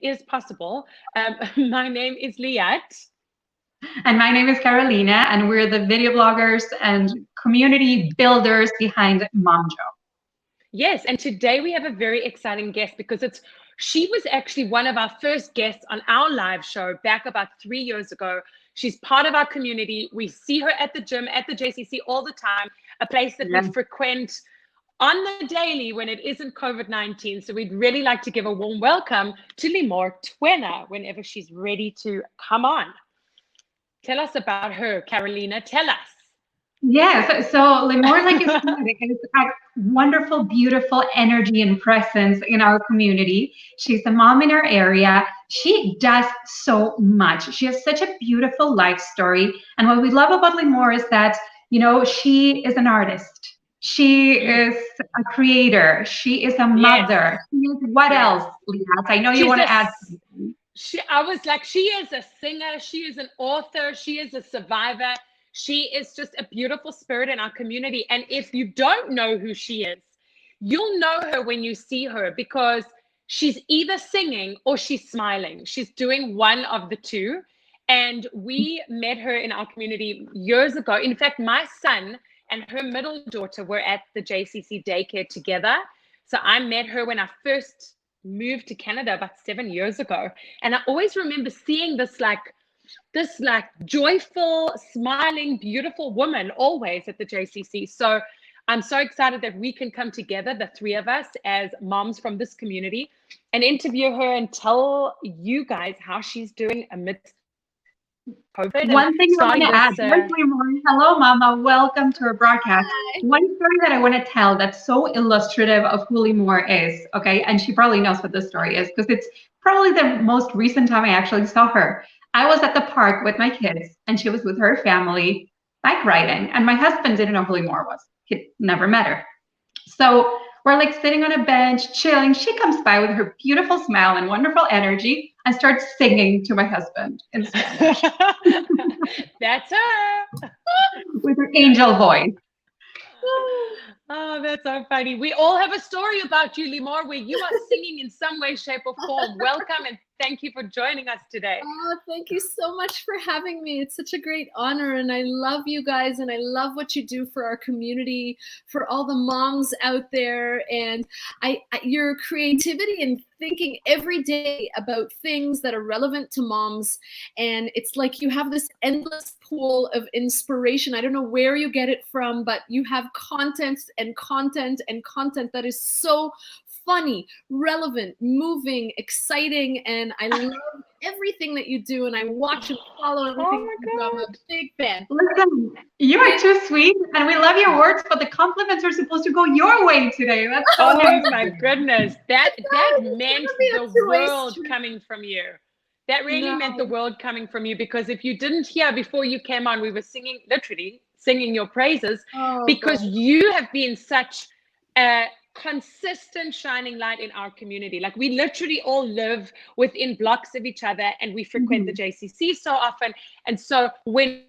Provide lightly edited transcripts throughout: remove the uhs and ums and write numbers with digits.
is possible. My name is Liat. And my name is Carolina, and we're the video bloggers and community builders behind MOMJO. Yes, and today we have a very exciting guest because she was actually one of our first guests on our live show back about 3 years ago. She's part of our community. We see her at the gym, at the JCC all the time, a place that we frequent on the daily when it isn't COVID-19. So we'd really like to give a warm welcome to Limore Twena whenever she's ready to come on. Tell us about her, Carolina. Tell us. Yes, so Limore, like you said, is a wonderful, beautiful energy and presence in our community. She's a mom in her area. She does so much. She has such a beautiful life story. And what we love about Limore is that, you know, she is an artist. She is a creator. She is a mother. She is what else, Liat? I know you want to add something. I was like, she is a singer. She is an author. She is a survivor. She is just a beautiful spirit in our community. And if you don't know who she is, you'll know her when you see her because she's either singing or she's smiling. She's doing one of the two. And we met her in our community years ago. In fact, my son and her middle daughter were at the JCC daycare together. So I met her when I first moved to Canada about 7 years ago. And I always remember seeing this joyful, smiling, beautiful woman always at the JCC. So I'm so excited that we can come together, the three of us as moms from this community, and interview her and tell you guys how she's doing amidst COVID. One thing I want to add, hello, Mama, welcome to our broadcast. Hi. One story that I want to tell that's so illustrative of who Limore is, okay? And she probably knows what this story is because it's probably the most recent time I actually saw her. I was at the park with my kids, and she was with her family bike riding, and my husband didn't know who Limore was. He'd never met her. So we're like sitting on a bench, chilling. She comes by with her beautiful smile and wonderful energy and starts singing to my husband in Spanish. That's her. With her angel voice. Oh, that's so funny. We all have a story about you, Limore, where you are singing in some way, shape, or form. Welcome and thank you for joining us today. Oh, thank you so much for having me. It's such a great honor, and I love you guys, and I love what you do for our community, for all the moms out there, and your creativity and thinking every day about things that are relevant to moms, and it's like you have this endless pool of inspiration. I don't know where you get it from, but you have content and content and content that is so funny, relevant, moving, exciting, and I love everything that you do, and I watch and follow everything. I'm a big fan. Listen, you are too sweet, and we love your words, but the compliments are supposed to go your way today. That's so my goodness. That meant the world coming from you. That really meant the world coming from you, because if you didn't hear before you came on, we were singing, literally singing your praises, because you have been such a consistent shining light in our community. Like, we literally all live within blocks of each other, and we frequent the JCC so often. And so when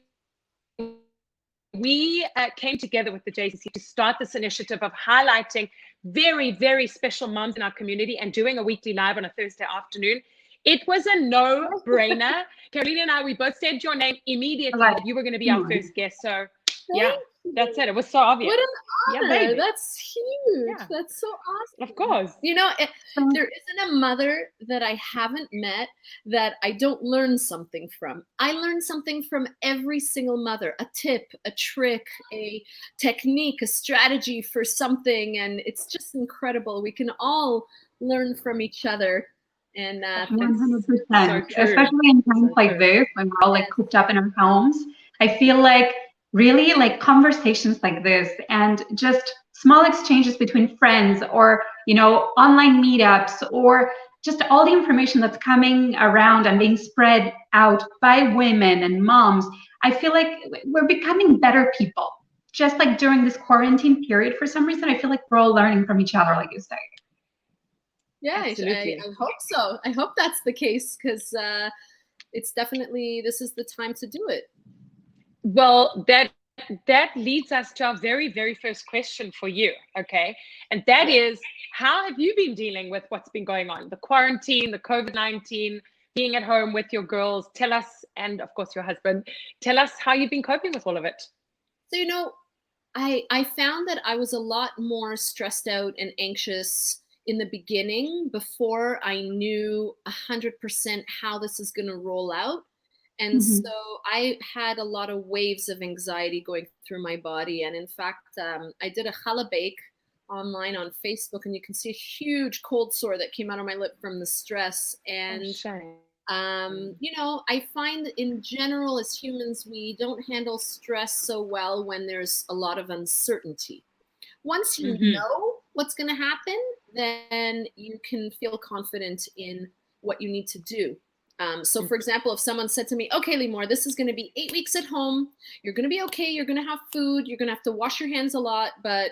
we came together with the JCC to start this initiative of highlighting very, very special moms in our community and doing a weekly live on a Thursday afternoon, it was a no-brainer. Carolina and I, we both said your name immediately that you were going to be our first guest. So yeah, that's it. It was so obvious. What an honor. That's huge. Yeah. That's so awesome. Of course. You know, there isn't a mother that I haven't met that I don't learn something from. I learn something from every single mother, a tip, a trick, a technique, a strategy for something. And it's just incredible. We can all learn from each other. And 100%, especially in times like this, when we're all like cooped up in our homes. I feel like really like conversations like this and just small exchanges between friends, or, you know, online meetups, or just all the information that's coming around and being spread out by women and moms. I feel like we're becoming better people. Just like during this quarantine period, for some reason, I feel like we're all learning from each other, like you say. Yeah, I hope so. I hope that's the case, because it's definitely, this is the time to do it. Well, that that leads us to our very, very first question for you. Okay. And that is, how have you been dealing with what's been going on? The quarantine, the COVID-19, being at home with your girls. Tell us, and of course your husband, tell us how you've been coping with all of it. So, I found that I was a lot more stressed out and anxious in the beginning before I knew 100% how this is going to roll out. And Mhm. so I had a lot of waves of anxiety going through my body. And in fact, I did a challah bake online on Facebook, and you can see a huge cold sore that came out of my lip from the stress. And Shame. I find in general as humans, we don't handle stress so well when there's a lot of uncertainty. Once you know what's going to happen, then you can feel confident in what you need to do. So, for example, if someone said to me, okay, Limore, this is going to be 8 weeks at home. You're going to be okay. You're going to have food. You're going to have to wash your hands a lot, but,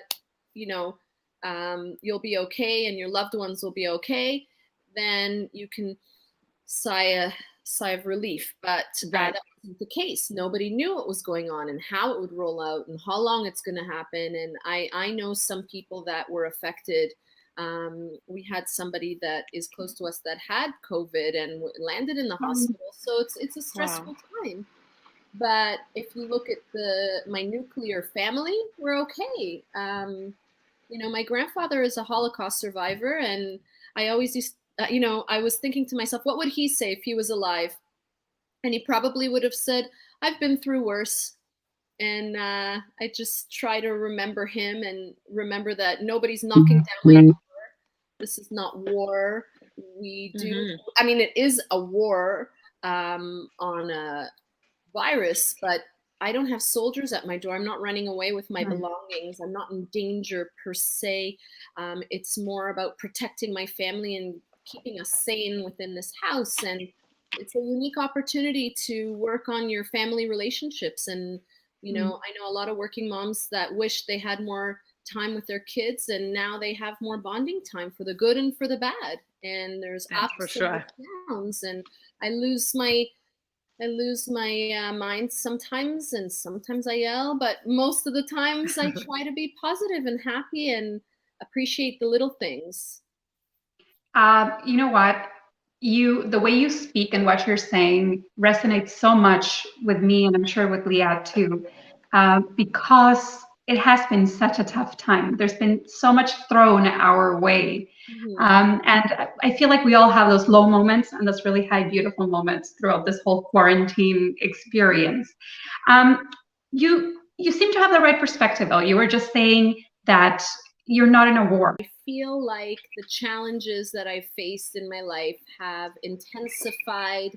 you'll be okay and your loved ones will be okay. Then you can sigh of relief. But that wasn't the case. Nobody knew what was going on and how it would roll out and how long it's going to happen. And I know some people that were affected. We had somebody that is close to us that had COVID and landed in the hospital. So it's a stressful time. But if you look at my nuclear family, we're okay. My grandfather is a Holocaust survivor, and I always used, I was thinking to myself, what would he say if he was alive? And he probably would have said, I've been through worse. And I just try to remember him and remember that nobody's knocking down my door. This is not war. We do, it is a war on a virus, but I don't have soldiers at my door. I'm not running away with my belongings. I'm not in danger per se. It's more about protecting my family and keeping us sane within this house. And it's a unique opportunity to work on your family relationships. And, I know a lot of working moms that wish they had more time with their kids, and now they have more bonding time for the good and for the bad. And there's ups and downs, and I lose my mind sometimes, and sometimes I yell, but most of the times I try to be positive and happy and appreciate the little things. You know what? The way you speak and what you're saying resonates so much with me, and I'm sure with Liat too, because it has been such a tough time. There's been so much thrown our way. And I feel like we all have those low moments and those really high, beautiful moments throughout this whole quarantine experience. You seem to have the right perspective, though. You were just saying that you're not in a war. I feel like the challenges that I've faced in my life have intensified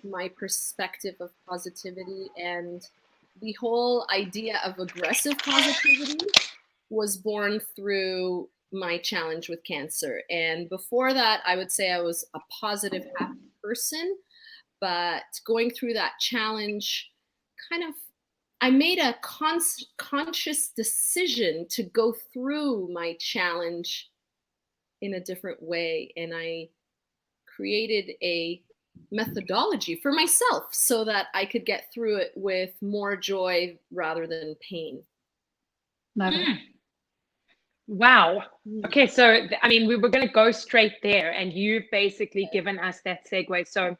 my perspective of positivity, and the whole idea of aggressive positivity was born through my challenge with cancer. And before that, I would say I was a positive, happy person, but going through that challenge I made a conscious decision to go through my challenge in a different way. And I created a methodology for myself so that I could get through it with more joy rather than pain. Wow. Okay, so we were going to go straight there, and you've basically given us that segue. So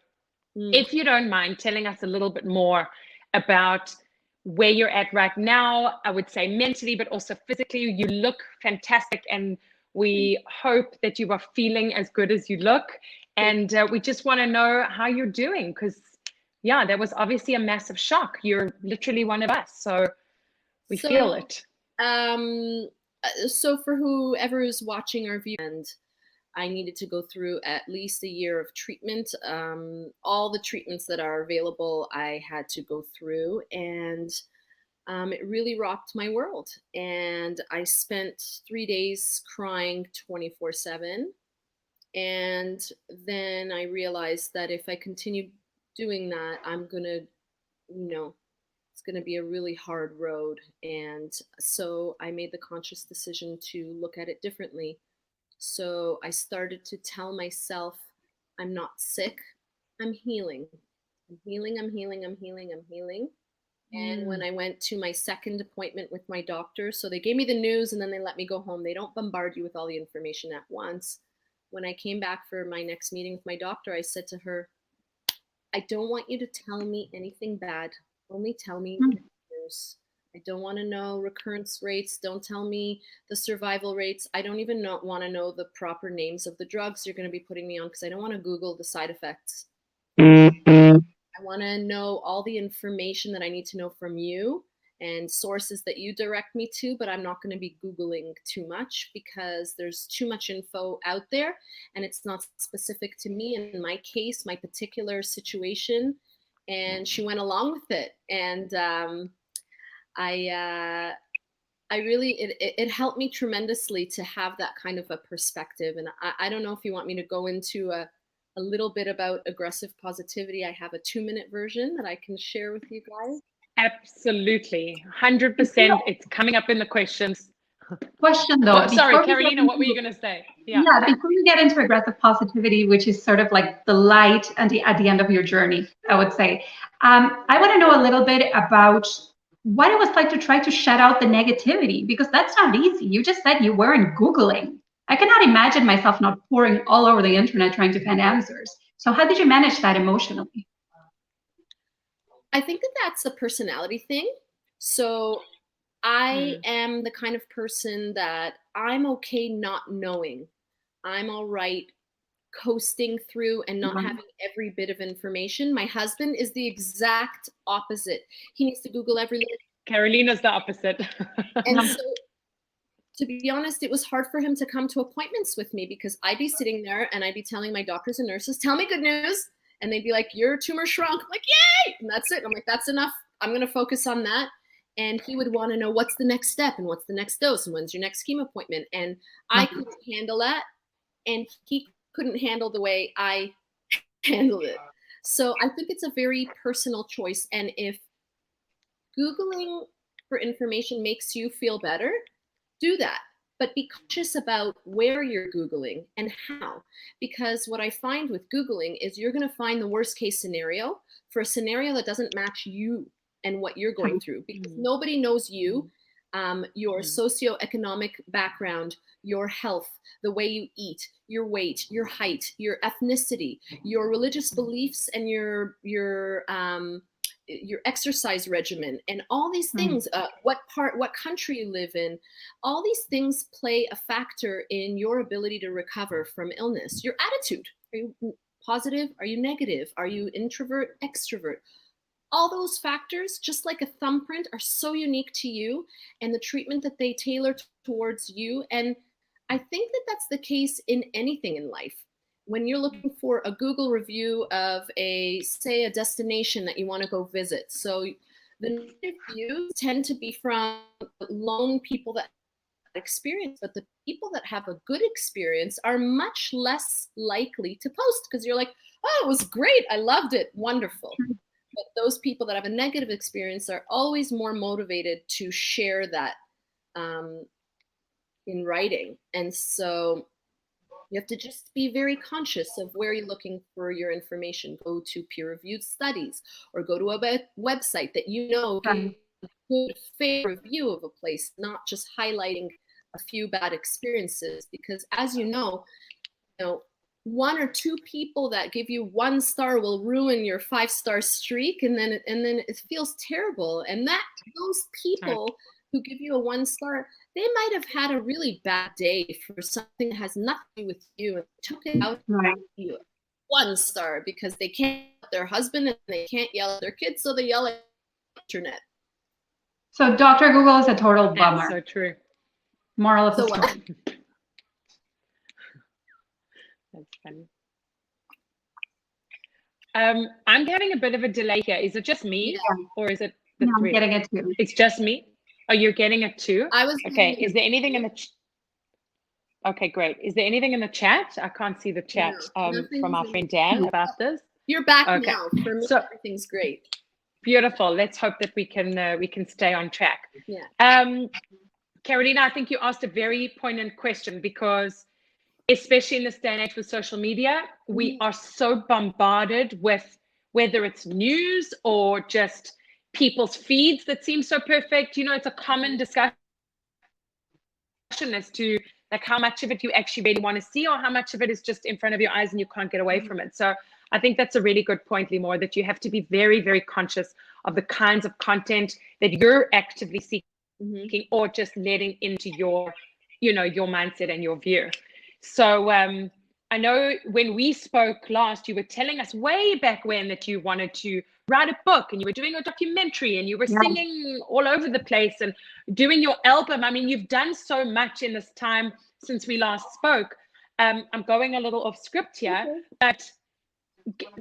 if you don't mind telling us a little bit more about where you're at right now, I would say mentally, but also physically. You look fantastic, and we hope that you are feeling as good as you look. And we just want to know how you're doing, because that was obviously a massive shock. You're literally one of us, so we feel it. So for whoever is watching our view, and I needed to go through at least a year of treatment. All the treatments that are available, I had to go through, and it really rocked my world. And I spent 3 days crying 24/7. And then I realized that if I continue doing that, I'm going to, it's going to be a really hard road. And so I made the conscious decision to look at it differently. So I started to tell myself, I'm not sick, I'm healing. I'm healing, I'm healing, I'm healing, I'm healing. And when I went to my second appointment with my doctor, so they gave me the news and then they let me go home. They don't bombard you with all the information at once. When I came back for my next meeting with my doctor, I said to her, I don't want you to tell me anything bad. Only tell me the news. I don't want to know recurrence rates. Don't tell me the survival rates. I don't even want to know the proper names of the drugs you're going to be putting me on because I don't want to Google the side effects. I want to know all the information that I need to know from you and sources that you direct me to, but I'm not going to be Googling too much because there's too much info out there and it's not specific to me in my case, my particular situation. And she went along with it. And I really, it helped me tremendously to have that kind of a perspective. And I don't know if you want me to go into a little bit about aggressive positivity. I have a 2-minute version that I can share with you guys. Absolutely. 100%. It's coming up in the questions. Question though. Sorry, Carolina, what were you going to say? Yeah, before we get into aggressive positivity, which is sort of like the light at the end of your journey, I would say, I want to know a little bit about what it was like to try to shut out the negativity, because that's not easy. You just said you weren't Googling. I cannot imagine myself not pouring all over the internet trying to find answers. So how did you manage that emotionally? I think that that's a personality thing. So I am the kind of person that I'm okay not knowing. I'm all right coasting through and not having every bit of information. My husband is the exact opposite. He needs to Google every little. Carolina's the opposite. And so, to be honest, it was hard for him to come to appointments with me because I'd be sitting there and I'd be telling my doctors and nurses, tell me good news. And they'd be like, your tumor shrunk. I'm like, yay! And that's it. And I'm like, that's enough. I'm going to focus on that. And he would want to know what's the next step and what's the next dose and when's your next chemo appointment. And I couldn't handle that. And he couldn't handle the way I handled it. So I think it's a very personal choice. And if Googling for information makes you feel better, do that. But be cautious about where you're Googling and how. Because what I find with Googling is you're going to find the worst case scenario for a scenario that doesn't match you and what you're going through. Because nobody knows you, your socioeconomic background, your health, the way you eat, your weight, your height, your ethnicity, your religious beliefs, and your exercise regimen, and all these things, what country you live in, all these things play a factor in your ability to recover from illness. Your attitude, are you positive? Are you negative? Are you introvert, extrovert? All those factors, just like a thumbprint, are so unique to you and the treatment that they tailor towards you. And I think that that's the case in anything in life. When you're looking for a Google review of a destination that you want to go visit. So the negative reviews tend to be from lone people that have experience, but the people that have a good experience are much less likely to post because you're like, oh, it was great. I loved it. Wonderful. But those people that have a negative experience are always more motivated to share that in writing. And so you have to just be very conscious of where you're looking for your information. Go to peer-reviewed studies or go to a website that you know can give a good, fair review of a place, not just highlighting a few bad experiences. Because as you know, 1 or 2 people that give you 1 star will ruin your 5-star streak, and then it feels terrible. And that those people who give you a 1 star, they might have had a really bad day for something that has nothing to do with you and took it out on you. 1 star because they can't yell at their husband and they can't yell at their kids, so they yell at the internet. So Dr. Google is a total bummer. That's so true. Moral of the story. That's funny. I'm getting a bit of a delay here. Is it just me, or is it the No, 3? I'm getting it too. It's just me. Oh, you're getting it too? I was okay. Is there anything in the? Okay, great. Is there anything in the chat? I can't see the chat from our friend Dan about this. You're back now. For me, everything's great. Beautiful. Let's hope that we can stay on track. Yeah. Carolina, I think you asked a very poignant question because, especially in this day and age with social media, we are so bombarded with whether it's news or just people's feeds that seem so perfect. You know, it's a common discussion as to like how much of it you actually really want to see, or how much of it is just in front of your eyes and you can't get away from it. So I think that's a really good point, Limore, that you have to be very, very conscious of the kinds of content that you're actively seeking or just letting into your, you know, your mindset and your view. So I know when we spoke last, you were telling us way back when that you wanted to write a book, and you were doing a documentary, and you were singing all over the place and doing your album. I mean, you've done so much in this time since we last spoke. I'm going a little off script here, but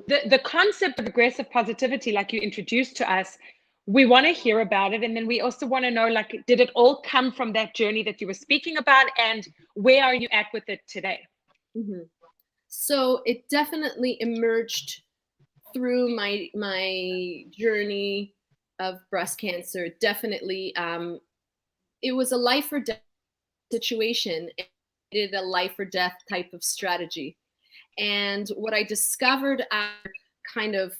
the concept of aggressive positivity, like you introduced to us, we want to hear about it. And then we also want to know, like, did it all come from that journey that you were speaking about, and where are you at with it today? So it definitely emerged through my journey of breast cancer. Definitely, it was a life or death situation. It needed a life or death type of strategy. And what I discovered after kind of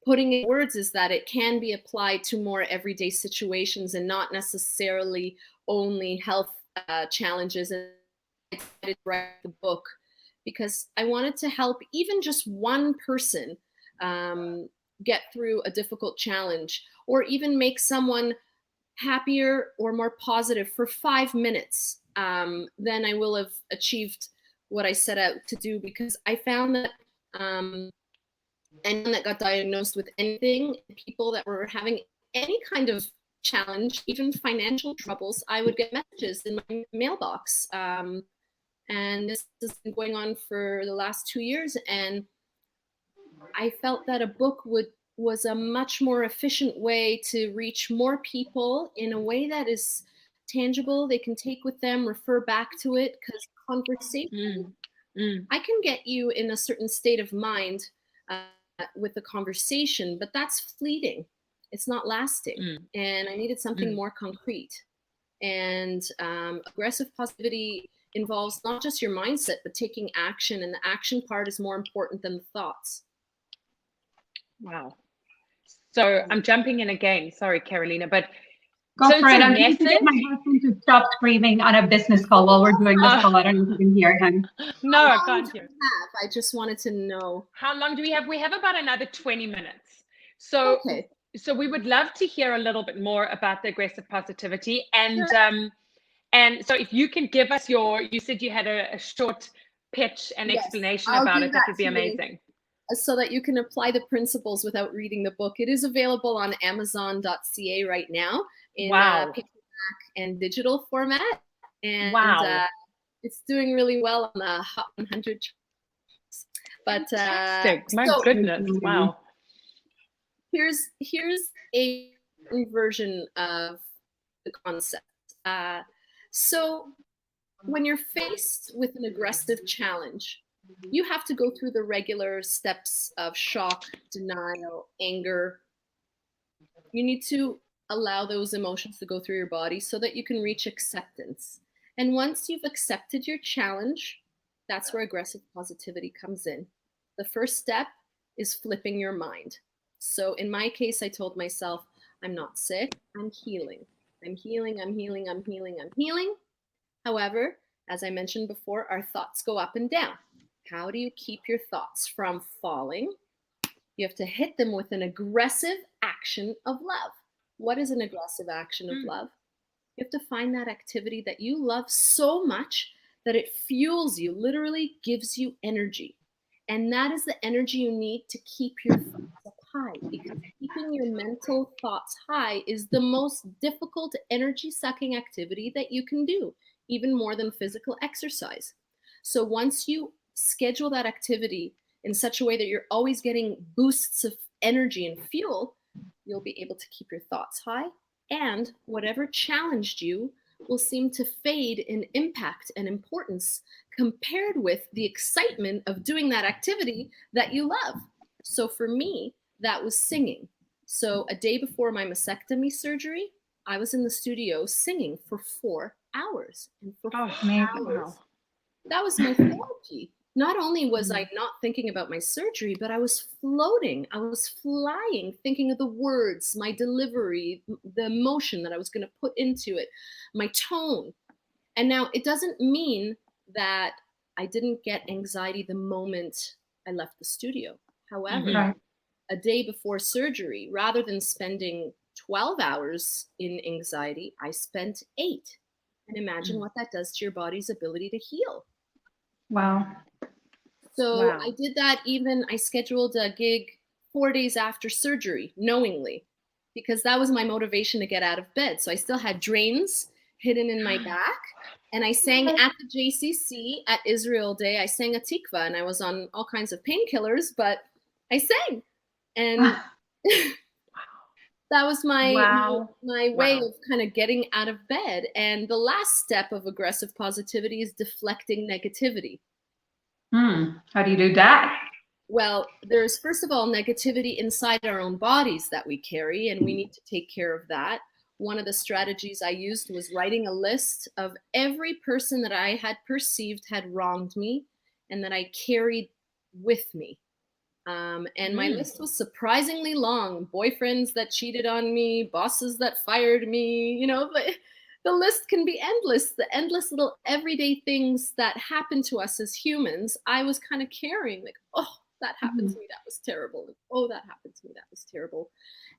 putting in words is that it can be applied to more everyday situations and not necessarily only health challenges. And I decided to write the book because I wanted to help even just one person get through a difficult challenge, or even make someone happier or more positive for 5 minutes. Then I will have achieved what I set out to do, because I found that anyone that got diagnosed with anything, people that were having any kind of challenge, even financial troubles, I would get messages in my mailbox. And this has been going on for the last 2 years. And I felt that a book was a much more efficient way to reach more people in a way that is tangible, they can take with them, refer back to it, because conversation, I can get you in a certain state of mind with a conversation, but that's fleeting. It's not lasting. And I needed something more concrete. And aggressive positivity involves not just your mindset, but taking action. And the action part is more important than the thoughts. Wow. So I'm jumping in again. Sorry, Carolina, but go for it. I'm going to get my husband to stop screaming on a business call while we're doing this call. I don't know if you can hear him. No, I can't hear. I just wanted to know. How long do we have? We have about another 20 minutes. So, so we would love to hear a little bit more about the aggressive positivity. And and so if you can give us you said you had a short pitch and explanation about it, that would be amazing. So that you can apply the principles without reading the book. It is available on Amazon.ca right now in paperback and digital format. And it's doing really well on the Hot 100. But my goodness, wow. Here's a version of the concept. So when you're faced with an aggressive challenge, you have to go through the regular steps of shock, denial, anger. You need to allow those emotions to go through your body so that you can reach acceptance. And once you've accepted your challenge, that's where aggressive positivity comes in. The first step is flipping your mind. So in my case, I told myself, I'm not sick, I'm healing. I'm healing, I'm healing, I'm healing, I'm healing. However, as I mentioned before, our thoughts go up and down. How do you keep your thoughts from falling? You have to hit them with an aggressive action of love. What is an aggressive action of love? You have to find that activity that you love so much that it fuels you, literally gives you energy. And that is the energy you need to keep your thoughts up high, because keeping your mental thoughts high is the most difficult energy-sucking activity that you can do, even more than physical exercise. So once you schedule that activity in such a way that you're always getting boosts of energy and fuel, you'll be able to keep your thoughts high, and whatever challenged you will seem to fade in impact and importance compared with the excitement of doing that activity that you love. So for me, that was singing. So a day before my mastectomy surgery, I was in the studio singing for 4 hours. And for 4 hours, that was my therapy. not only was I not thinking about my surgery, but I was floating. I was flying, thinking of the words, my delivery, the emotion that I was going to put into it, my tone. And now it doesn't mean that I didn't get anxiety the moment I left the studio. However, a day before surgery, rather than spending 12 hours in anxiety, I spent 8. And imagine what that does to your body's ability to heal. Wow. So I did that. Even I scheduled a gig 4 days after surgery, knowingly, because that was my motivation to get out of bed. So I still had drains hidden in my back. And I sang at the JCC at Israel Day. I sang a tikva, and I was on all kinds of painkillers, but I sang. And that was my way of kind of getting out of bed. And the last step of aggressive positivity is deflecting negativity. How do you do that? Well, there's, first of all, negativity inside our own bodies that we carry, and we need to take care of that. One of the strategies I used was writing a list of every person that I had perceived had wronged me and that I carried with me. And my list was surprisingly long. Boyfriends that cheated on me, bosses that fired me, you know, but the list can be endless. The endless little everyday things that happen to us as humans, I was kind of carrying, like, oh, that happened to me, that was terrible. Oh, that happened to me, that was terrible.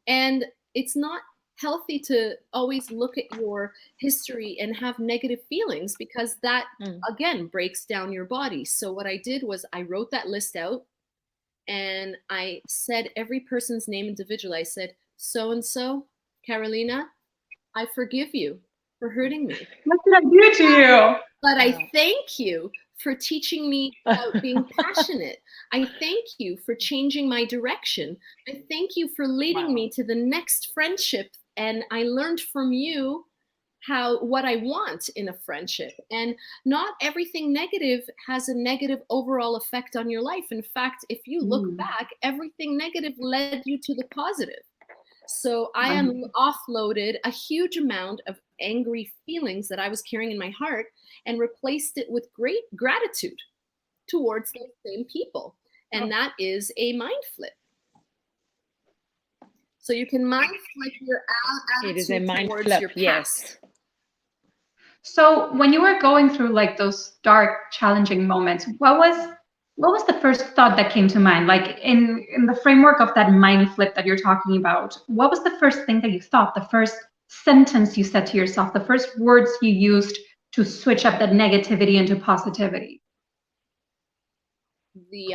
And it's not healthy to always look at your history and have negative feelings, because that, again, breaks down your body. So what I did was I wrote that list out, and I said every person's name individually. I said, so-and-so, Carolina, I forgive you for hurting me. What did I do to you? But I thank you for teaching me about being passionate. I thank you for changing my direction. I thank you for leading me to the next friendship. And I learned from you what I want in a friendship. And not everything negative has a negative overall effect on your life. In fact, if you look back, everything negative led you to the positive. So I offloaded a huge amount of angry feelings that I was carrying in my heart and replaced it with great gratitude towards those same people. And that is a mind flip. So you can mind flip your attitude towards your past. So when you were going through like those dark, challenging moments, what was the first thought that came to mind? Like in the framework of that mind flip that you're talking about, what was the first thing that you thought, the first sentence you said to yourself, the first words you used to switch up that negativity into positivity?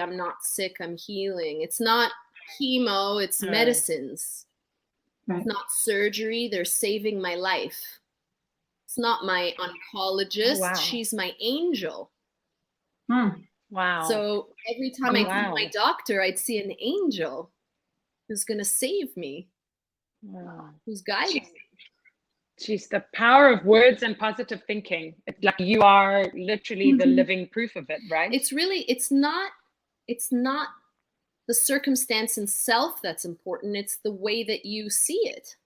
I'm not sick, I'm healing. It's not chemo, it's medicines. It's not surgery, they're saving my life. It's not my oncologist, she's my angel. Wow. So every time I see my doctor, I'd see an angel who's going to save me, who's guiding me. Jeez, the power of words and positive thinking. It's like you are literally the living proof of it, right? It's not the circumstance itself that's important. It's the way that you see it.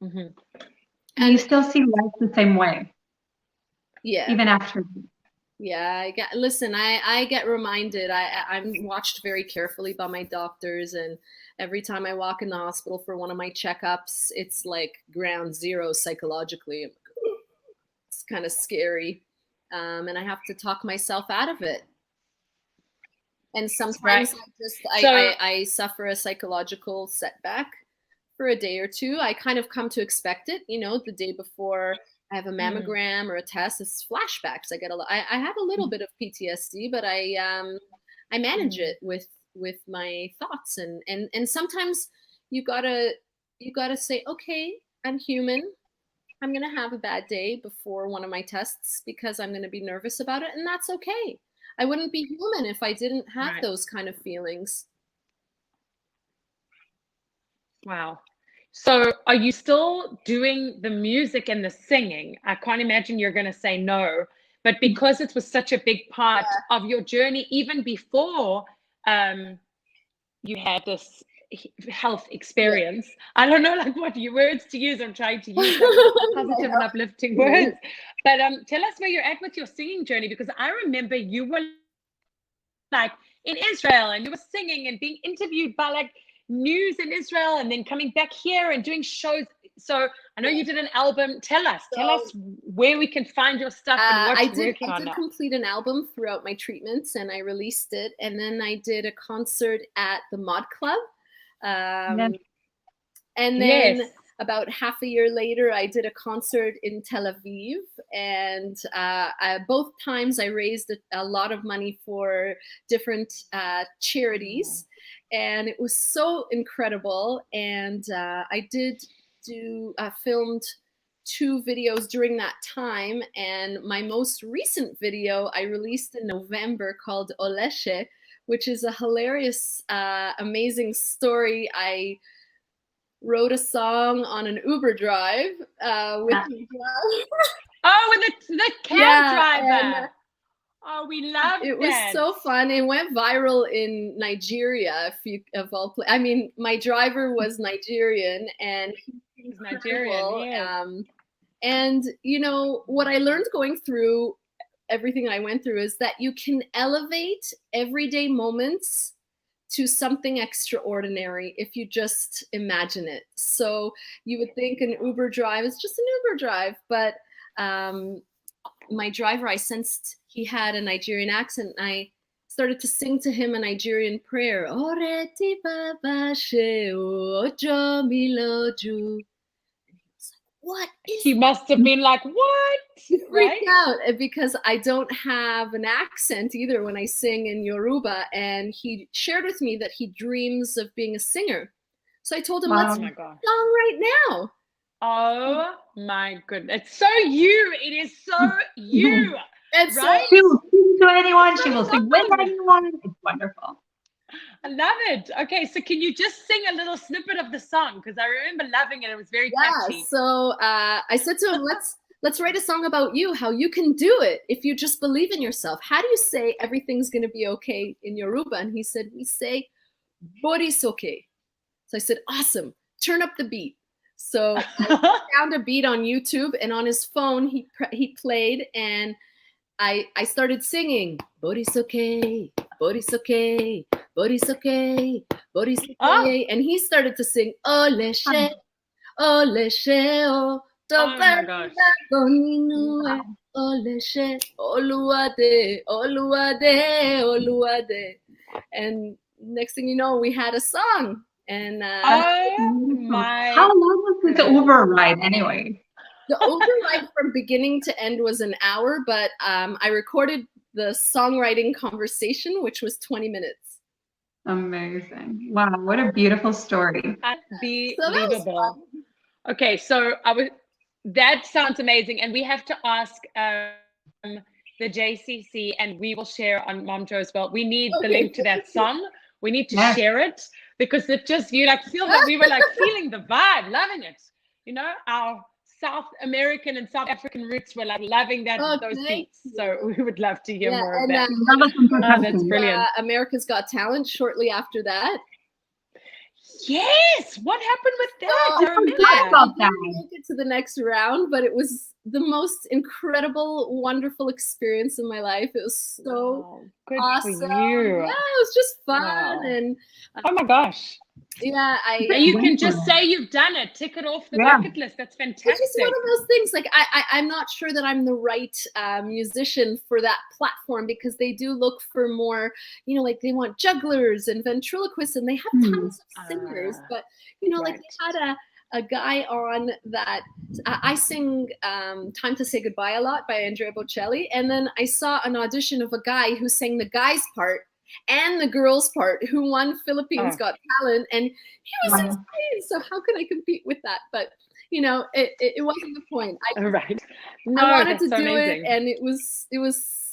And you still see life the same way. Yeah. Even after. Yeah, I get reminded. I'm watched very carefully by my doctors, and every time I walk in the hospital for one of my checkups, it's like ground zero psychologically. It's kind of scary, and I have to talk myself out of it. And sometimes I suffer a psychological setback for a day or two. I kind of come to expect it, you know, the day before I have a mammogram or a test. It's flashbacks. I have a little bit of PTSD, but I manage it with my thoughts, and sometimes you gotta say, okay, I'm human. I'm gonna have a bad day before one of my tests because I'm gonna be nervous about it, and that's okay. I wouldn't be human if I didn't have those kind of feelings. Wow. So are you still doing the music and the singing? I can't imagine you're going to say no, but because it was such a big part of your journey, even before you had this health experience. I don't know like what words to use. I'm trying to use positive and uplifting words. But tell us where you're at with your singing journey, because I remember you were like in Israel and you were singing and being interviewed by like news in Israel and then coming back here and doing shows. So I know you did an album. Tell us where we can find your stuff and what you're working on now. I did complete an album throughout my treatments and I released it. And then I did a concert at the Mod Club. And then about half a year later, I did a concert in Tel Aviv. And both times I raised a lot of money for different charities. And it was so incredible. And I filmed 2 videos during that time. And my most recent video I released in November called Oleshe, which is a hilarious, amazing story. I wrote a song on an Uber drive with the cab driver. We loved it. It was so fun. It went viral in Nigeria. My driver was Nigerian and he's Nigerian. And you know what I learned going through everything I went through is that you can elevate everyday moments to something extraordinary if you just imagine it. So you would think an Uber drive is just an Uber drive, but my driver, I sensed he had a Nigerian accent. I started to sing to him a Nigerian prayer. Oreti baba she ojo miloju. What is he must have been like, what? He freaked out because I don't have an accent either when I sing in Yoruba. And he shared with me that he dreams of being a singer. So I told him, let's sing a song right now. Oh my goodness. It's so you. It is so you. It's right? She will sing to anyone. She will sing with anyone. It's wonderful. I love it. Okay, so can you just sing a little snippet of the song? Because I remember loving it. It was very catchy. So I said to him, let's write a song about you, how you can do it if you just believe in yourself. How do you say everything's going to be okay in Yoruba? And he said, we say, Borisoke. So I said, awesome. Turn up the beat. So I found a beat on YouTube, and on his phone, he played, and I started singing, Borisoke, Borisoke, Borisoke, Borisoke, and he started to sing, Oleshe, Oleshe, oh my gosh. Oleshe, Oluwade, Oluwade, Oluwade. And next thing you know, we had a song. And how long was the Uber ride anyway? The Uber ride from beginning to end was an hour, but I recorded the songwriting conversation, which was 20 minutes. Amazing. Wow, what a beautiful story. Unbelievable. Okay, so that sounds amazing. And we have to ask the JCC, and we will share on MOMJO as well. We need the link to that song. We need to share it, because it just, you like feel that we were like feeling the vibe, loving it. You know, our South American and South African roots were like loving those beats. So we would love to hear more of that. That's brilliant. America's Got Talent shortly after that. Yes, what happened with that? I didn't make it to the next round, but it was the most incredible, wonderful experience in my life. It was so good awesome. For you. Yeah, it was just fun. And oh my gosh. Yeah, you can just say you've done it, tick it off the bucket list. That's fantastic. It's just one of those things. Like I'm not sure that I'm the right musician for that platform, because they do look for more, you know, like they want jugglers and ventriloquists, and they have tons of singers. But you know, like they had a guy on that. I sing "Time to Say Goodbye" a lot by Andrea Bocelli, and then I saw an audition of a guy who sang the guy's part and the girl's part, who won Philippines Got Talent, and he was insane. So how can I compete with that? But you know, it wasn't the point. I wanted to do it, and it was.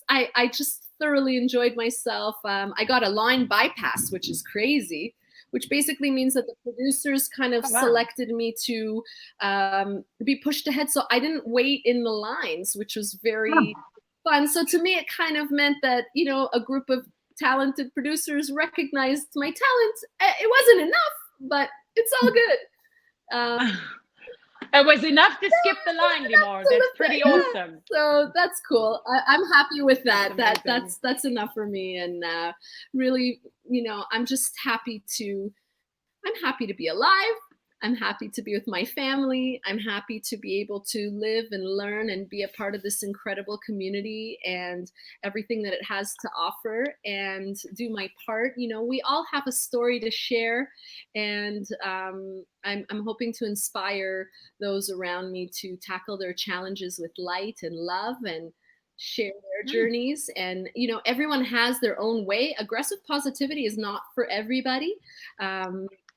I just thoroughly enjoyed myself. I got a line bypass, which is crazy, which basically means that the producers kind of selected me to be pushed ahead. So I didn't wait in the lines, which was very fun. So to me, it kind of meant that, you know, a group of talented producers recognized my talent. It wasn't enough, but it's all good. It was enough to skip the line, Limore. That's pretty awesome. So that's cool. I'm happy with that. That's enough for me. And really, I'm just happy to be alive. I'm happy to be with my family. I'm happy to be able to live and learn and be a part of this incredible community and everything that it has to offer and do my part. We all have a story to share, and I'm hoping to inspire those around me to tackle their challenges with light and love and share their journeys. And everyone has their own way. Aggressive positivity is not for everybody.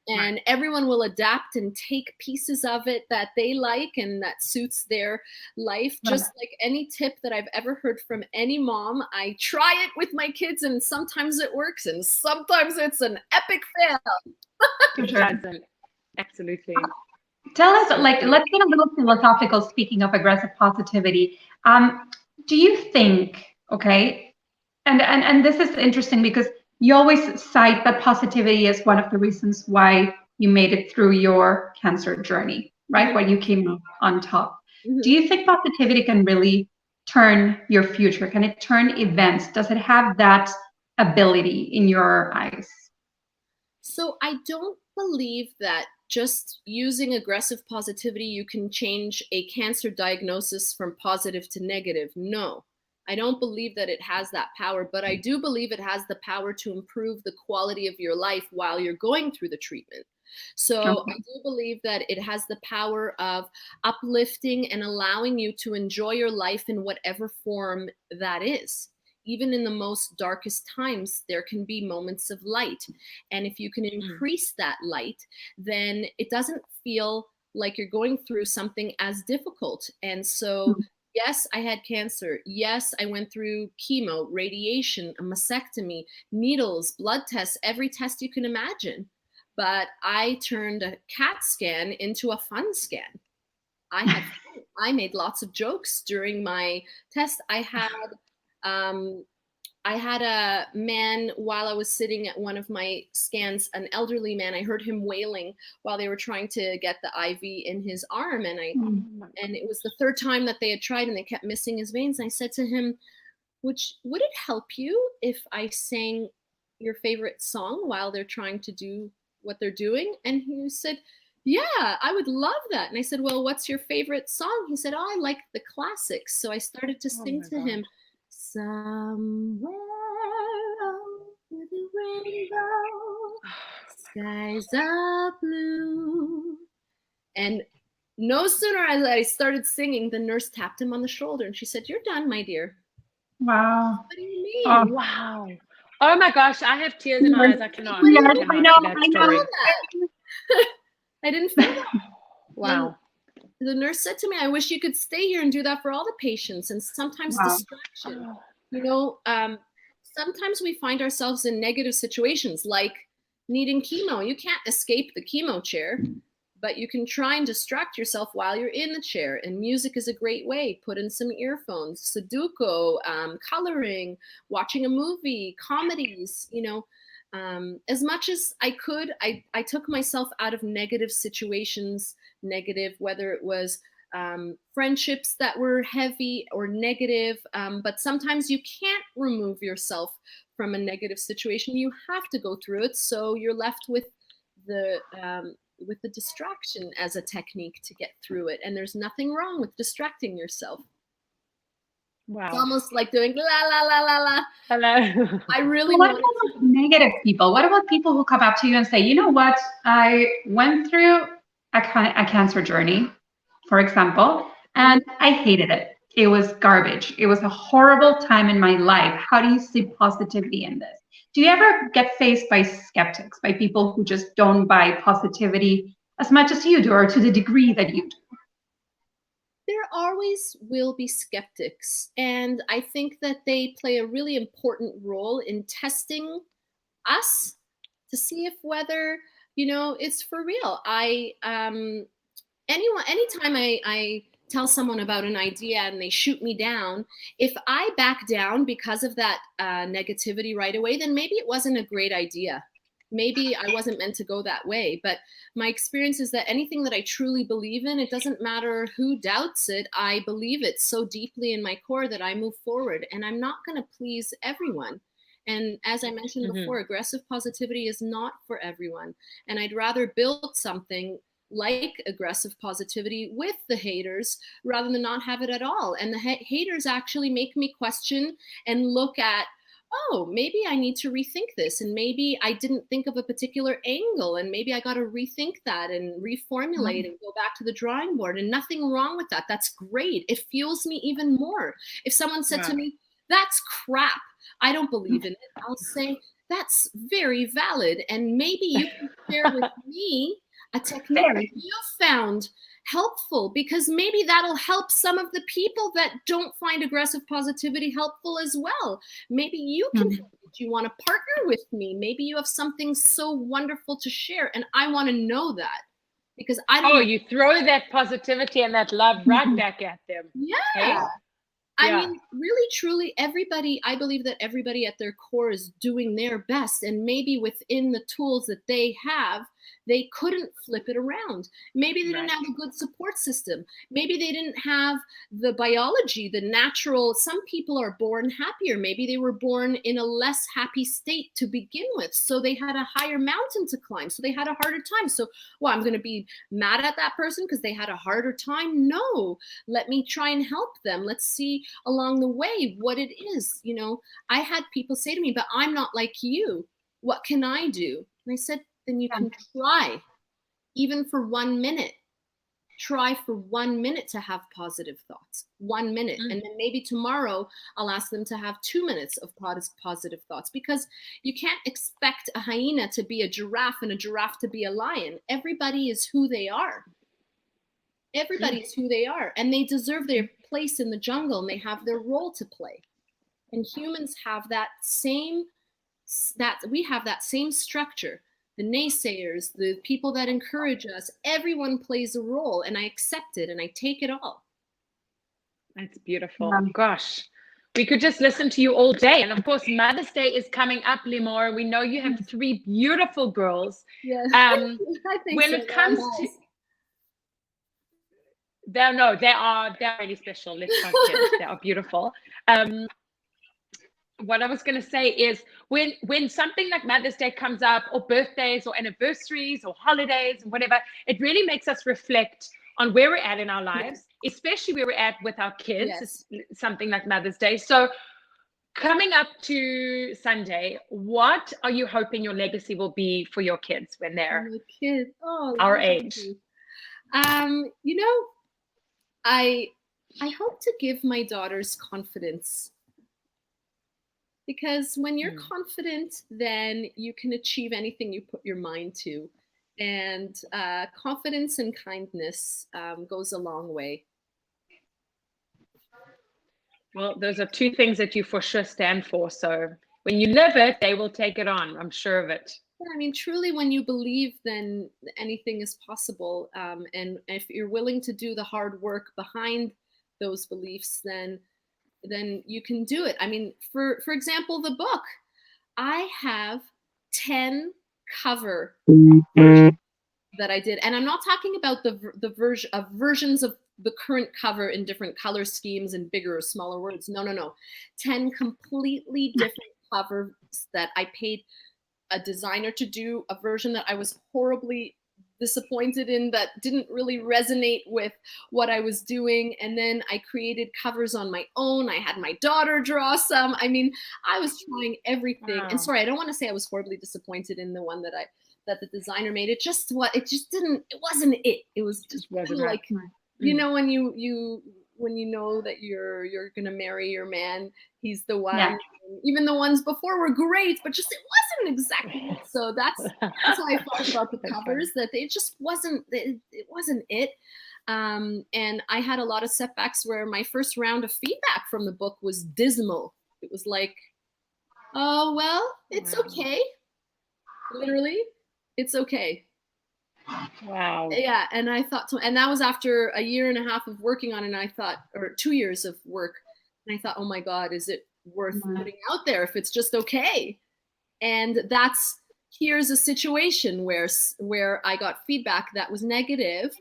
And everyone will adapt and take pieces of it that they like and that suits their life. Just like any tip that I've ever heard from any mom, I try it with my kids, and sometimes it works and sometimes it's an epic fail. Absolutely. Tell us, let's get a little philosophical, speaking of aggressive positivity. Do you think, okay, and this is interesting because you always cite that positivity as one of the reasons why you made it through your cancer journey, right? Why you came out on top. Do you think positivity can really turn your future? Can it turn events? Does it have that ability in your eyes? So I don't believe that just using aggressive positivity, you can change a cancer diagnosis from positive to negative. No. I don't believe that it has that power, but I do believe it has the power to improve the quality of your life while you're going through the treatment. So I do believe that it has the power of uplifting and allowing you to enjoy your life in whatever form that is. Even in the most darkest times, there can be moments of light. And if you can increase that light, then it doesn't feel like you're going through something as difficult. And so yes, I had cancer. Yes, I went through chemo, radiation, a mastectomy, needles, blood tests, every test you can imagine. But I turned a CAT scan into a fun scan. I made lots of jokes during my test. I had a man while I was sitting at one of my scans, an elderly man. I heard him wailing while they were trying to get the IV in his arm. And it was the third time that they had tried and they kept missing his veins. And I said to him, would it help you if I sang your favorite song while they're trying to do what they're doing? And he said, yeah, I would love that. And I said, well, what's your favorite song? He said, oh, I like the classics. So I started to sing to him, somewhere over the rainbow, skies are blue. And no sooner as I started singing, the nurse tapped him on the shoulder and she said, you're done, my dear. Wow. What do you mean? Oh, wow. Oh my gosh, I have tears in my eyes. I cannot. I know. I didn't feel that. Wow. The nurse said to me, I wish you could stay here and do that for all the patients. And sometimes distraction, sometimes we find ourselves in negative situations like needing chemo. You can't escape the chemo chair, but you can try and distract yourself while you're in the chair. And music is a great way. Put in some earphones, Sudoku, coloring, watching a movie, comedies, as much as I could, I took myself out of negative situations, whether it was friendships that were heavy or negative. But sometimes you can't remove yourself from a negative situation. You have to go through it. So you're left with the distraction as a technique to get through it. And there's nothing wrong with distracting yourself. Wow. It's almost like doing la la la la la. Hello. I really What about negative people? What about people who come up to you and say, you know what, I went through a cancer journey, for example, and I hated it. It was garbage. It was a horrible time in my life. How do you see positivity in this? Do you ever get faced by skeptics, by people who just don't buy positivity as much as you do or to the degree that you do? There always will be skeptics, and I think that they play a really important role in testing us to see if whether it's for real. Anytime I tell someone about an idea and they shoot me down, if I back down because of that negativity right away, then maybe it wasn't a great idea. maybe I wasn't meant to go that way. But my experience is that anything that I truly believe in, it doesn't matter who doubts it. I believe it so deeply in my core that I move forward, and I'm not going to please everyone. And as I mentioned before, aggressive positivity is not for everyone. And I'd rather build something like aggressive positivity with the haters rather than not have it at all. And the haters actually make me question and look at, oh, maybe I need to rethink this. And maybe I didn't think of a particular angle. And maybe I got to rethink that and reformulate and go back to the drawing board. And nothing wrong with that. That's great. It fuels me even more. If someone said to me, that's crap, I don't believe in it, I'll say, that's very valid. And maybe you can share with me a technique you found helpful, because maybe that'll help some of the people that don't find aggressive positivity helpful as well. Maybe you can help. Do you want to partner with me? Maybe you have something so wonderful to share, and I want to know that, because I don't. Oh, you throw that positivity and that love right back at them. Yeah. Okay? I mean, really, truly, everybody, I believe that everybody at their core is doing their best. And maybe within the tools that they have, they couldn't flip it around. Maybe they didn't have a good support system. Maybe they didn't have the biology, the natural. Some people are born happier. Maybe they were born in a less happy state to begin with. So they had a higher mountain to climb. So they had a harder time. So, well, I'm going to be mad at that person because they had a harder time? No, let me try and help them. Let's see along the way what it is. You know, I had people say to me, but I'm not like you. What can I do? And I said, then you can try, even for 1 minute. Try for 1 minute to have positive thoughts. 1 minute. And then maybe tomorrow I'll ask them to have 2 minutes of positive thoughts, because you can't expect a hyena to be a giraffe and a giraffe to be a lion. Everybody is who they are. Everybody is who they are, and they deserve their place in the jungle, and they have their role to play. And humans have that same, we have that same structure. The naysayers, the people that encourage us, everyone plays a role, and I accept it and I take it all. That's beautiful. Gosh, we could just listen to you all day. And of course, Mother's Day is coming up, Limore. We know you have 3 beautiful girls. Yes. I think when it comes to they're really special. Let's not kidding. They are beautiful. What I was going to say is when something like Mother's Day comes up, or birthdays or anniversaries or holidays and whatever, it really makes us reflect on where we're at in our lives, especially where we're at with our kids, something like Mother's Day. So coming up to Sunday, what are you hoping your legacy will be for your kids when they're our age? You know, I hope to give my daughters confidence. Because when you're confident, then you can achieve anything you put your mind to. And confidence and kindness goes a long way. Well, those are 2 things that you for sure stand for. So when you live it, they will take it on. I'm sure of it. Yeah, I mean, truly, when you believe, then anything is possible. And if you're willing to do the hard work behind those beliefs, then you can do it. I mean, for example, the book, I have 10 cover that I did, and I'm not talking about the versions of the current cover in different color schemes and bigger or smaller words. No. 10 completely different covers that I paid a designer to do a version that I was horribly disappointed in, that didn't really resonate with what I was doing. And then I created covers on my own. I had my daughter draw some. I mean, I was trying everything. Wow. And sorry, I don't want to say I was horribly disappointed in the one that the designer made. It wasn't it. It was just wasn't like, you know, when you know that you're gonna marry your man, he's the one. Yeah. Even the ones before were great, but just it wasn't exactly it. So that's how I felt about the covers, that it just wasn't it. And I had a lot of setbacks where my first round of feedback from the book was dismal. It was like, oh well, it's okay. Literally, it's okay. Wow. Yeah, and I thought, and that was after a year and a half of working on it, and I thought, or 2 years of work, and I thought, oh my God, is it worth putting out there if it's just okay? And that's here's a situation where I got feedback that was negative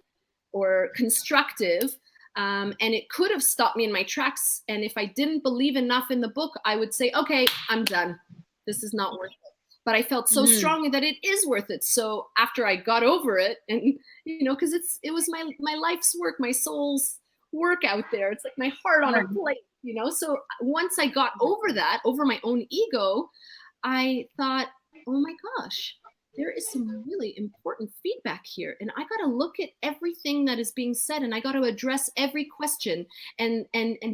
or constructive, and it could have stopped me in my tracks. And if I didn't believe enough in the book, I would say, okay, I'm done. This is not worth it. But I felt so strongly that it is worth it. So after I got over it, and because it was my life's work, my soul's work out there. It's like my heart on a plate, So once I got over that, over my own ego, I thought, oh my gosh, there is some really important feedback here. And I got to look at everything that is being said, and I got to address every question and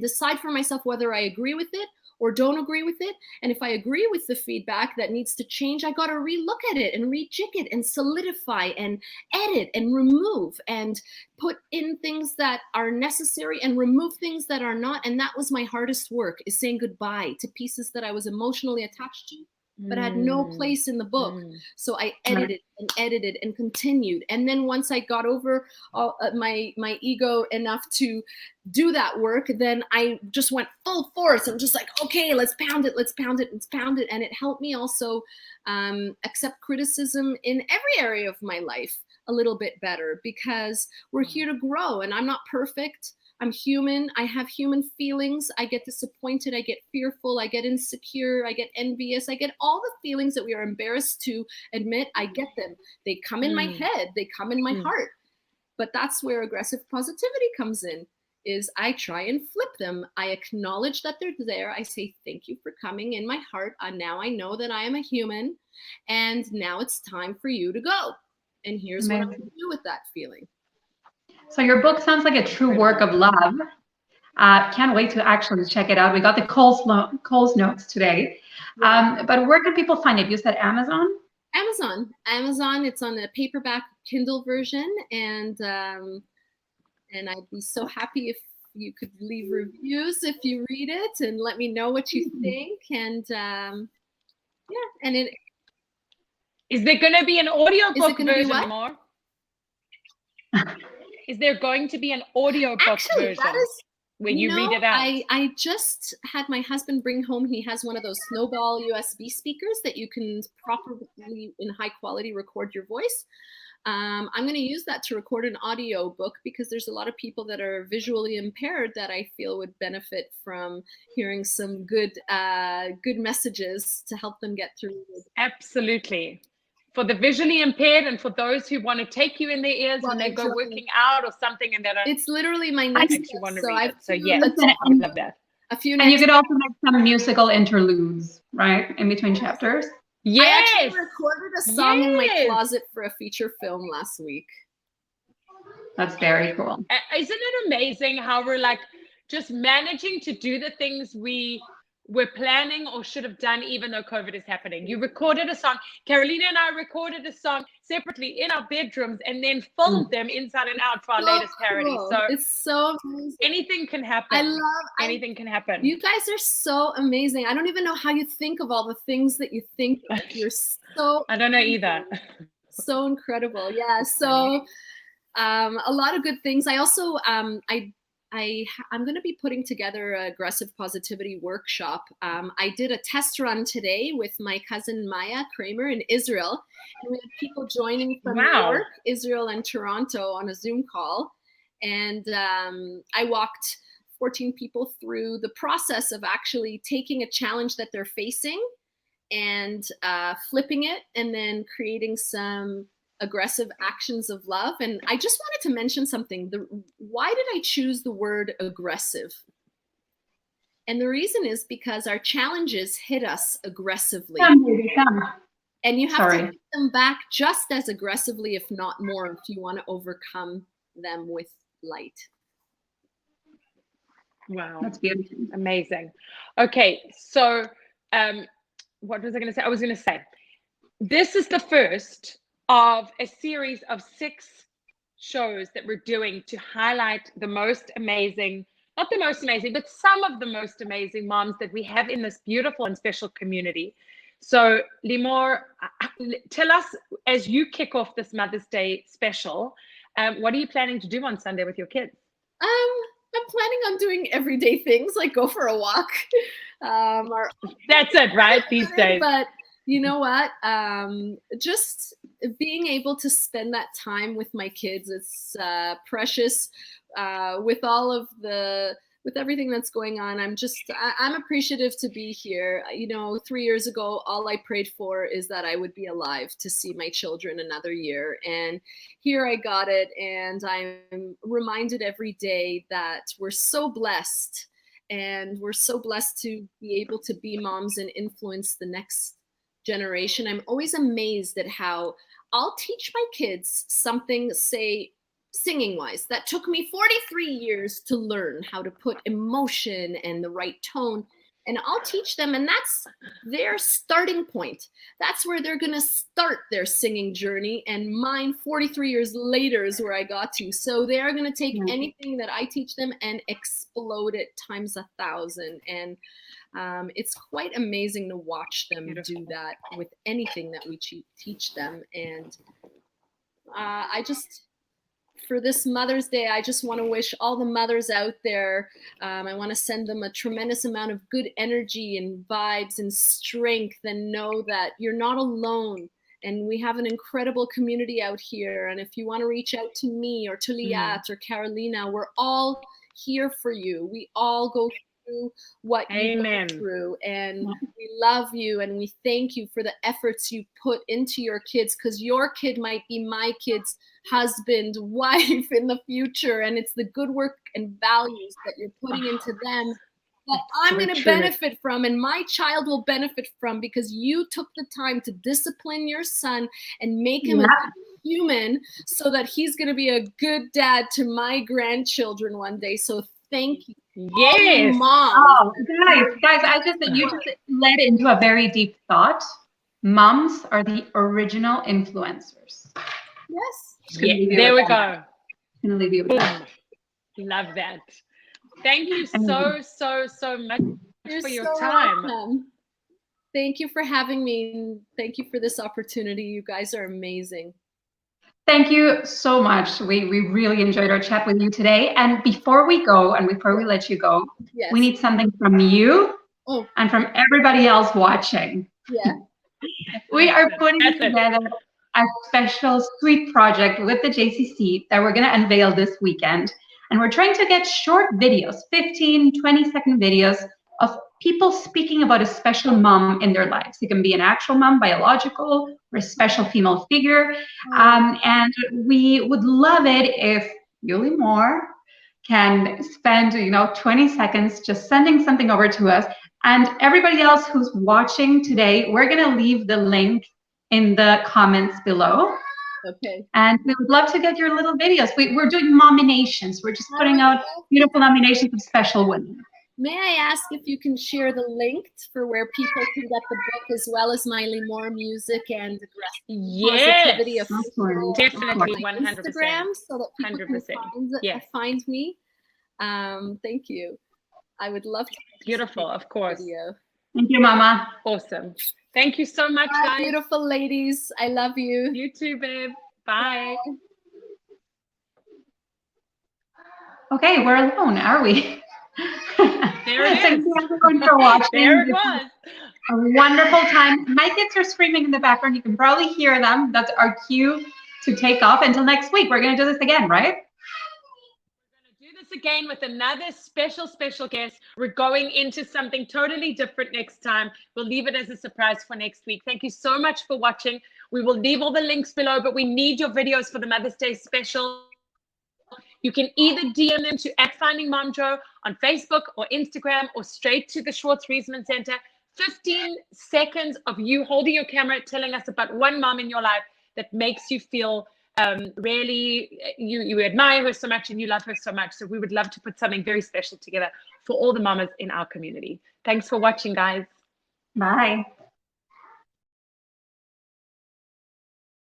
decide for myself whether I agree with it or don't agree with it. And if I agree with the feedback that needs to change, I got to relook at it and rejig it and solidify and edit and remove and put in things that are necessary and remove things that are not. And that was my hardest work, is saying goodbye to pieces that I was emotionally attached to, but had no place in the book. So I edited and continued. And then once I got over my ego enough to do that work, then I just went full force. I'm just like, okay, let's pound it. And it helped me also accept criticism in every area of my life a little bit better, because we're here to grow, and I'm not perfect. I'm human. I have human feelings. I get disappointed. I get fearful. I get insecure. I get envious. I get all the feelings that we are embarrassed to admit. I get them. They come in my head. They come in my heart. But that's where aggressive positivity comes in, is I try and flip them. I acknowledge that they're there. I say, thank you for coming in my heart. Now I know that I am a human, and now it's time for you to go. And here's what I'm going to do with that feeling. So your book sounds like a true work of love. Can't wait to actually check it out. We got the Coles notes today. But where can people find it? You said Amazon? Amazon. It's on a paperback Kindle version, and I'd be so happy if you could leave reviews if you read it and let me know what you think. And and it. Is there going to be an audiobook version more? Is there going to be an audiobook version where you read it out? I just had my husband bring home, he has one of those Snowball USB speakers that you can properly, in high quality, record your voice. I'm going to use that to record an audio book, because there's a lot of people that are visually impaired that I feel would benefit from hearing some good messages to help them get through. Absolutely. For the visually impaired, and for those who want to take you in their ears when they go working out or something, and that it's literally my next actually want to read it. So yeah, I love that. And you could also make some musical interludes, right, in between chapters. Yes. I actually recorded a song in my closet for a feature film last week. That's very cool. Isn't it amazing how we're like just managing to do the things we're planning or should have done, even though COVID is happening? You recorded a song. Carolina and I recorded a song separately in our bedrooms and then filmed them inside and out for our latest parody. So it's so amazing. Anything can happen. Anything can happen. You guys are so amazing. I don't even know how you think of all the things that you think of. You're so I don't know either. So incredible. Yeah. So a lot of good things. I also I'm going to be putting together an aggressive positivity workshop. I did a test run today with my cousin Maya Kramer in Israel, and we had people joining from New York, Israel, and Toronto on a Zoom call. And I walked 14 people through the process of actually taking a challenge that they're facing and flipping it, and then creating some aggressive actions of love. And I just wanted to mention something. Why did I choose the word aggressive? And the reason is because our challenges hit us aggressively. And you have to hit them back just as aggressively, if not more, if you want to overcome them with light. Wow. That's beautiful. Amazing. Okay. So what was I going to say? I was going to say, this is the first of a series of 6 shows that we're doing to highlight the most amazing, not the most amazing, but some of the most amazing moms that we have in this beautiful and special community. So Limore, tell us, as you kick off this Mother's Day special, what are you planning to do on Sunday with your kids? I'm planning on doing everyday things like go for a walk. That's it, right? These days. But You know what? Just being able to spend that time with my kids, it's precious. With all of with everything that's going on, I'm appreciative to be here. You know, 3 years ago, all I prayed for is that I would be alive to see my children another year. And here I got it. And I'm reminded every day that we're so blessed. And we're so blessed to be able to be moms and influence the next generation. I'm always amazed at how I'll teach my kids something, say, singing wise, that took me 43 years to learn how to put emotion and the right tone. And I'll teach them, and that's their starting point. That's where they're going to start their singing journey. And mine, 43 years later, is where I got to. So they are going to take anything that I teach them and explode it times 1,000. And it's quite amazing to watch them do that with anything that we teach them. And for this Mother's Day, I just want to wish all the mothers out there, I want to send them a tremendous amount of good energy and vibes and strength, and know that you're not alone. And we have an incredible community out here. And if you want to reach out to me or to Liat or Carolina, we're all here for you. We all go through what you go through, and we love you and we thank you for the efforts you put into your kids, because your kid might be my kid's husband, wife in the future, and it's the good work and values that you're putting into them that I'm going to benefit from, and my child will benefit from, because you took the time to discipline your son and make him a human, so that he's going to be a good dad to my grandchildren one day. So thank you. Yes, Mom. Oh, guys, you just led into a very deep thought. Moms are the original influencers. Yes. Yeah, there we go. I'm gonna leave you with that. Love that. Thank you so much for your time. Welcome. Thank you for having me. Thank you for this opportunity. You guys are amazing. Thank you so much. We really enjoyed our chat with you today. And before we go, and before we let you go, we need something from you and from everybody else watching. Yeah. We are putting together a special sweet project with the JCC that we're going to unveil this weekend. And we're trying to get short videos, 15, 20-second videos of people speaking about a special mom in their lives. It can be an actual mom, biological, or a special female figure. And we would love it if you, Limore, can spend 20 seconds just sending something over to us. And everybody else who's watching today, we're going to leave the link in the comments below. Okay. And we would love to get your little videos. We're doing nominations. We're just putting out beautiful nominations of special women. May I ask if you can share the link for where people can get the book, as well as my Limore music and positivity of definitely 100%, Instagram, so that people 100%. Can find me. Thank you. I would love to. Beautiful, of course. Video. Thank you, Mama. Awesome. Thank you so much, guys. Beautiful ladies. I love you. You too, babe. Bye. Okay, we're alone, are we? There it is. Thank you everyone for watching. There it was. A wonderful time. My kids are screaming in the background. You can probably hear them. That's our cue to take off. Until next week, we're going to do this again, right? Again with another special guest. We're going into something totally different next time. We'll leave it as a surprise for next week. Thank you so much for watching. We will leave all the links below, but we need your videos for the Mother's Day special. You can either DM them to @FindingMomJo on Facebook or Instagram, or straight to the Schwartz Riesman Center. 15 seconds of you holding your camera, telling us about one mom in your life that makes you feel really you admire her so much and you love her so much. So we would love to put something very special together for all the mamas in our community. Thanks for watching, guys. Bye.